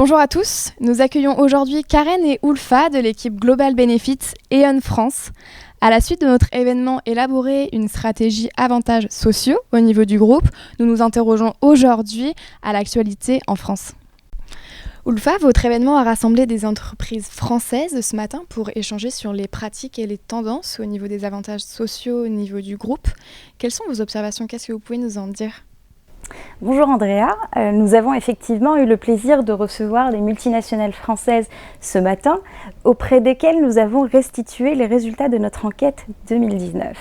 Bonjour à tous, nous accueillons aujourd'hui Karen et Ulfa de l'équipe Global Benefits E.ON France. À la suite de notre événement Élaborer une stratégie avantages sociaux au niveau du groupe, nous nous interrogeons aujourd'hui à l'actualité en France. Ulfa, votre événement a rassemblé des entreprises françaises ce matin pour échanger sur les pratiques et les tendances au niveau des avantages sociaux au niveau du groupe. Quelles sont vos observations? Qu'est-ce que vous pouvez nous en dire? Bonjour Andrea, nous avons effectivement eu le plaisir de recevoir des multinationales françaises ce matin, auprès desquelles nous avons restitué les résultats de notre enquête 2019.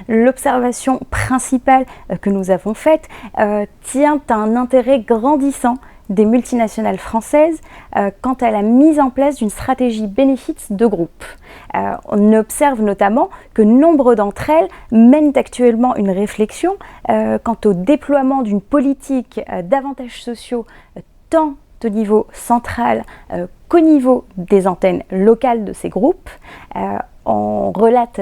L'observation principale que nous avons faite tient à un intérêt grandissant des multinationales françaises quant à la mise en place d'une stratégie benefits de groupe. On observe notamment que nombre d'entre elles mènent actuellement une réflexion quant au déploiement d'une politique d'avantages sociaux tant au niveau central qu'au niveau des antennes locales de ces groupes. On relate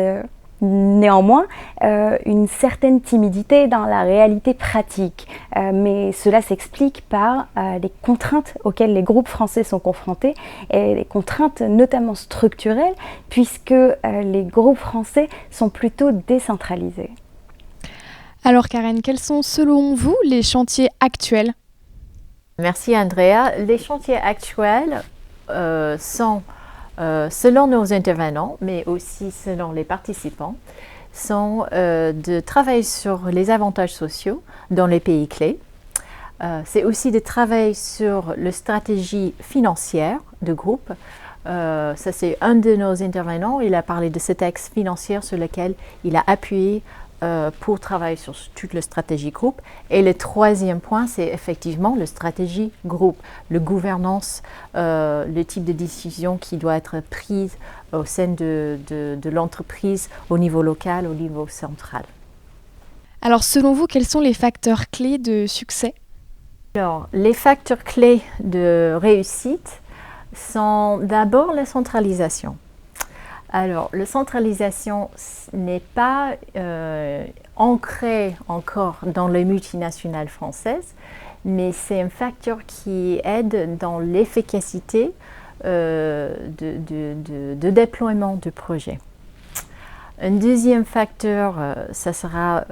néanmoins une certaine timidité dans la réalité pratique, mais cela s'explique par les contraintes auxquelles les groupes français sont confrontés et les contraintes notamment structurelles puisque les groupes français sont plutôt décentralisés. Alors Karen, quels sont selon vous les chantiers actuels? Merci Andrea. Les chantiers actuels sont selon nos intervenants, mais aussi selon les participants, sont de travailler sur les avantages sociaux dans les pays clés. C'est aussi de travailler sur la stratégie financière de groupe. Ça, c'est un de nos intervenants. Il a parlé de ce texte financier sur lequel il a appuyé pour travailler sur toute la stratégie groupe. Et le troisième point, c'est effectivement la stratégie groupe, la gouvernance, le type de décision qui doit être prise au sein de l'entreprise au niveau local, au niveau central. Alors selon vous, quels sont les facteurs clés de succès? Alors, les facteurs clés de réussite sont d'abord la centralisation. Alors, la centralisation n'est pas ancrée encore dans les multinationales françaises, mais c'est un facteur qui aide dans l'efficacité de déploiement du projet. Un deuxième facteur, ça sera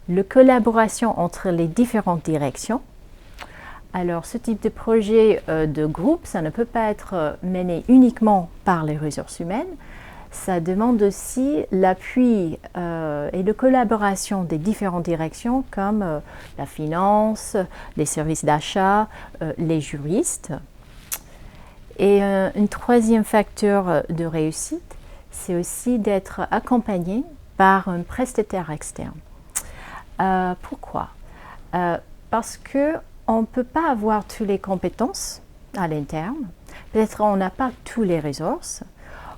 la collaboration entre les différentes directions. Alors, ce type de projet de groupe, ça ne peut pas être mené uniquement par les ressources humaines. Ça demande aussi l'appui et la collaboration des différentes directions comme la finance, les services d'achat, les juristes. Et un troisième facteur de réussite, c'est aussi d'être accompagné par un prestataire externe. Pourquoi? Parce que on ne peut pas avoir toutes les compétences à l'interne. Peut-être on n'a pas toutes les ressources.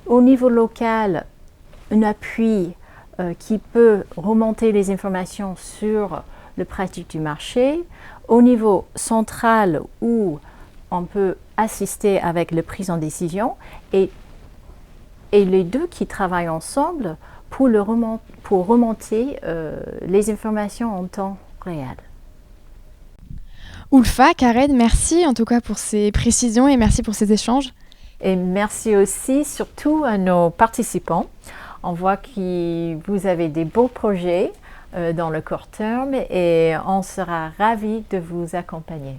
Au niveau local, un appui qui peut remonter les informations sur la pratique du marché. Au niveau central, où on peut assister avec la prise en décision. Et les deux qui travaillent ensemble pour remonter les informations en temps réel. Ulfa, Karen, merci en tout cas pour ces précisions et merci pour ces échanges. Et merci aussi surtout à nos participants. On voit que vous avez des beaux projets dans le court terme et on sera ravis de vous accompagner.